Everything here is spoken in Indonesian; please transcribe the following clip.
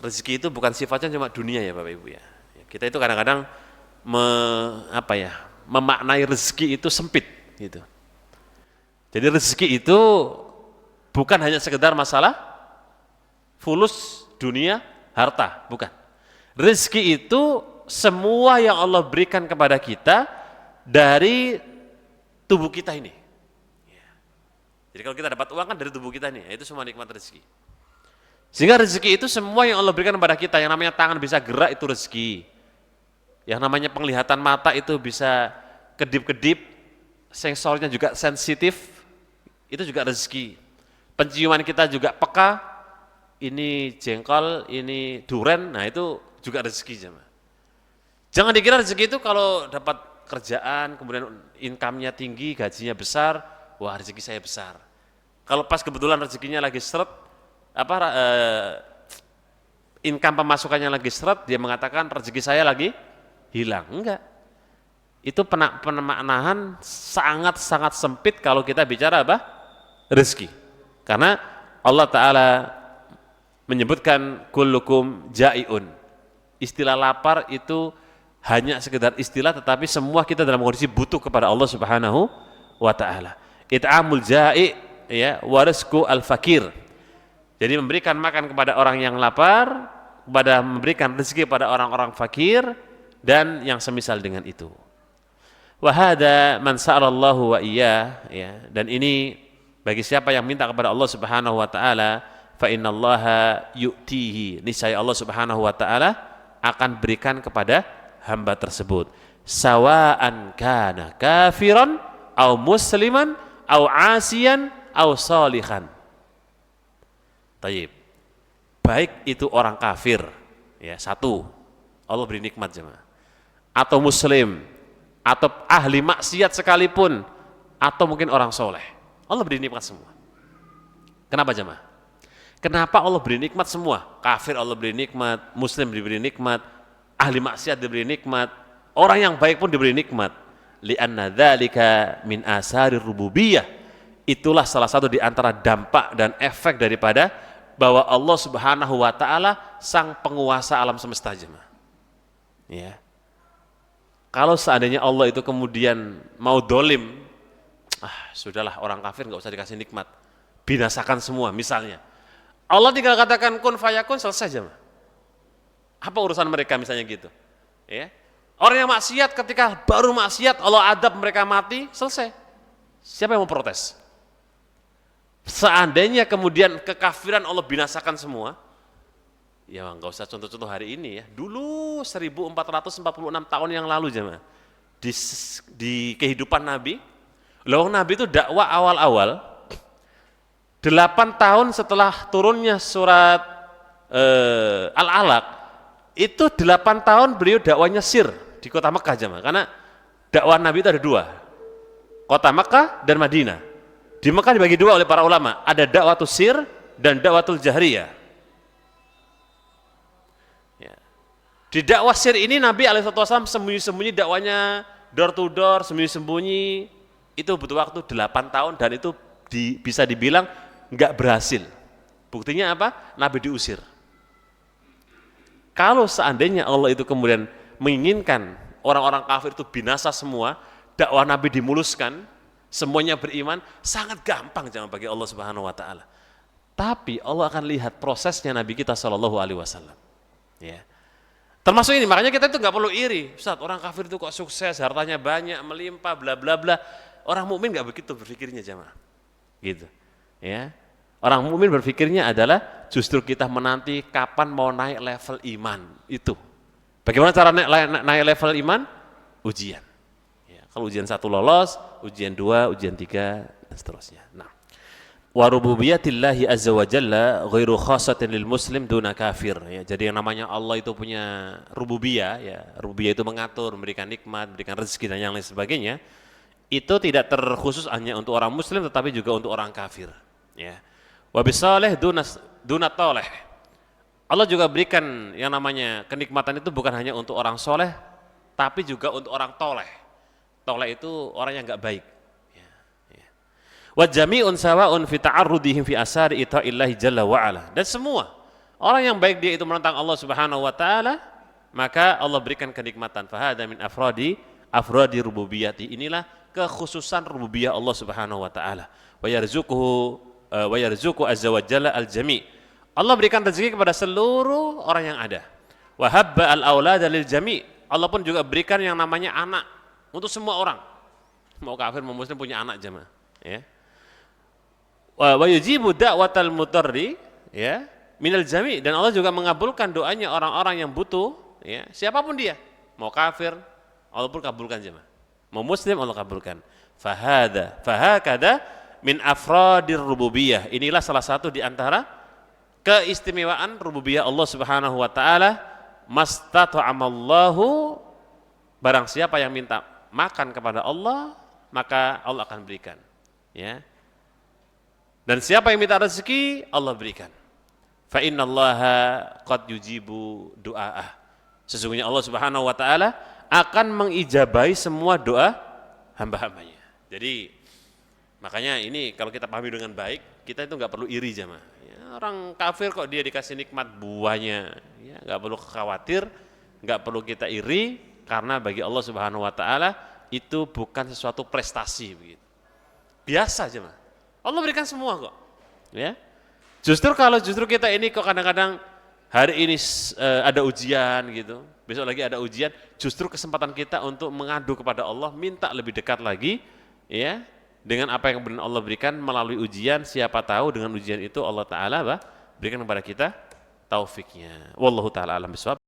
rezeki itu bukan sifatnya cuma dunia ya Bapak Ibu ya. Kita itu kadang-kadang memaknai rezeki itu sempit gitu. Jadi rezeki itu bukan hanya sekedar masalah fulus, dunia, harta, bukan. Rezeki itu semua yang Allah berikan kepada kita dari tubuh kita ini. Jadi kalau kita dapat uang kan dari tubuh kita nih, itu semua nikmat rezeki. Sehingga rezeki itu semua yang Allah berikan kepada kita, yang namanya tangan bisa gerak itu rezeki. Yang namanya penglihatan mata itu bisa kedip-kedip, sensornya juga sensitif, itu juga rezeki. Penciuman kita juga peka, ini jengkol, ini duren, nah itu juga rezeki. Jangan dikira rezeki itu kalau dapat kerjaan, kemudian income-nya tinggi, gajinya besar, wah rezeki saya besar. Kalau pas kebetulan rezekinya lagi seret, income pemasukannya lagi seret, dia mengatakan rezeki saya lagi hilang. Enggak. Itu pemaknaan sangat-sangat sempit kalau kita bicara rezeki. Karena Allah Ta'ala menyebutkan kullukum ja'iun. Istilah lapar itu hanya sekedar istilah, tetapi semua kita dalam kondisi butuh kepada Allah Subhanahu wa Ta'ala. It'amul ja'i ya warisku al-fakir. Jadi memberikan makan kepada orang yang lapar, memberikan rezeki kepada orang-orang fakir, dan yang semisal dengan itu. Wa hada man sa'alallahu wa iyyah, ya, dan ini bagi siapa yang minta kepada Allah Subhanahu wa Ta'ala, fa innallaha yu'tihi, niscaya Allah Subhanahu wa Ta'ala akan berikan kepada hamba tersebut, sawa'an kana kafiran au musliman au asiyan au salihan. Tayyib. Baik itu orang kafir, ya, satu, Allah beri nikmat jemaah, atau muslim, atau ahli maksiat sekalipun, atau mungkin orang soleh, Allah beri nikmat semua. Kenapa jemaah? Kenapa Allah beri nikmat semua? Kafir Allah beri nikmat, muslim diberi nikmat, ahli maksiat diberi nikmat, orang yang baik pun diberi nikmat. Li'anna dzalika min asarir rububiyah. Itulah salah satu di antara dampak dan efek daripada bahwa Allah Subhanahu wa Ta'ala sang penguasa alam semesta jemaah. Ya. Kalau seandainya Allah itu kemudian mau dolim, sudahlah orang kafir nggak usah dikasih nikmat, binasakan semua misalnya. Allah tinggal katakan kun fayakun, selesai jemaah. Apa urusan mereka misalnya gitu? Ya. Orang yang maksiat ketika baru maksiat Allah adab mereka mati, selesai. Siapa yang mau protes? Seandainya kemudian kekafiran Allah binasakan semua, ya nggak usah contoh-contoh hari ini ya. Dulu 1446 tahun yang lalu jemaah, di kehidupan Nabi, Nabi itu dakwah awal-awal 8 tahun setelah turunnya surat Al-Alaq, itu 8 tahun beliau dakwahnya sir di kota Mekah jemaah. Karena dakwah Nabi itu ada dua, kota Mekah dan Madinah. Di Mekah dibagi dua oleh para ulama, ada dakwatul sir dan dakwatul jahriyah. Ya. Di dakwah sir ini Nabi SAW sembunyi-sembunyi dakwanya, door to door, sembunyi-sembunyi, itu butuh waktu 8 tahun dan itu bisa dibilang nggak berhasil. Buktinya apa? Nabi diusir. Kalau seandainya Allah itu kemudian menginginkan orang-orang kafir itu binasa semua, dakwah Nabi dimuluskan, semuanya beriman, sangat gampang jangan bagi Allah Subhanahu wa Ta'ala. Tapi Allah akan lihat prosesnya Nabi kita Shallallahu Alaihi Wasallam. Ya. Termasuk ini, makanya kita itu nggak perlu iri. Ustaz, orang kafir itu kok sukses, hartanya banyak, melimpah, bla bla bla. Orang mukmin nggak begitu berpikirnya jemaah. Gitu. Ya. Orang mukmin berpikirnya adalah justru kita menanti kapan mau naik level iman itu. Bagaimana cara naik level iman? Ujian. Kalau ujian 1 lolos, ujian 2, ujian 3, dan seterusnya. Nah, wa rububiyatillahi azza wa jalla ghairu khassatin lil muslim duna kafir. Ya, jadi yang namanya Allah itu punya rububiyah, ya, rububiyah itu mengatur, memberikan nikmat, memberikan rezeki dan yang lain sebagainya. Itu tidak terkhusus hanya untuk orang muslim, tetapi juga untuk orang kafir. Ya. Wa bisalih duna toleh. Allah juga berikan yang namanya kenikmatan itu bukan hanya untuk orang soleh, tapi juga untuk orang toleh. Toleh itu orang yang enggak baik. Wa jami'un sawa'un fi ta'arrudihim fi asari ita'illahi jalla wa ala. Dan semua Orang yang baik dia itu menentang Allah Subhanahu wa taala, maka Allah berikan kenikmatan. Fahada min afradi rububiyati. Inilah kekhususan rububiyah Allah Subhanahu wa taala. Wa yarzuqu azza wa jalla al-jami'. Allah berikan rezeki kepada seluruh orang yang ada. Wa habba al-aulada lil jami'. Allah pun juga berikan yang namanya anak untuk semua orang. Mau kafir mau muslim punya anak jemaah, ya. Wa yujibu da'watal mudarri, ya, minal jami', dan Allah juga mengabulkan doanya orang-orang yang butuh, ya, siapapun dia. Mau kafir, Allah pun kabulkan jemaah. Mau muslim Allah kabulkan. Fahakada min afradir rububiyah. Inilah salah satu di antara keistimewaan rububiyah Allah Subhanahu wa taala. Mastata'amallahu, barang siapa yang minta makan kepada Allah, maka Allah akan berikan, ya. Dan siapa yang minta rezeki, Allah berikan. Fa innallaha qad yujibu du'aah. Sesungguhnya Allah Subhanahu wa taala akan mengijabahi semua doa hamba-hambanya. Jadi makanya ini kalau kita pahami dengan baik, kita itu nggak perlu iri jemaah. Ya, orang kafir kok dia dikasih nikmat buahnya, ya, nggak perlu khawatir, nggak perlu kita iri, karena bagi Allah Subhanahu wa taala itu bukan sesuatu prestasi begitu. Biasa jemaah. Allah berikan semua kok. Ya. Justru kita ini kok kadang-kadang hari ini ada ujian gitu, besok lagi ada ujian, justru kesempatan kita untuk mengadu kepada Allah, minta lebih dekat lagi, ya, dengan apa yang benar Allah berikan melalui ujian. Siapa tahu dengan ujian itu Allah Ta'ala berikan kepada kita taufiknya. Wallahu ta'ala alam bisawab.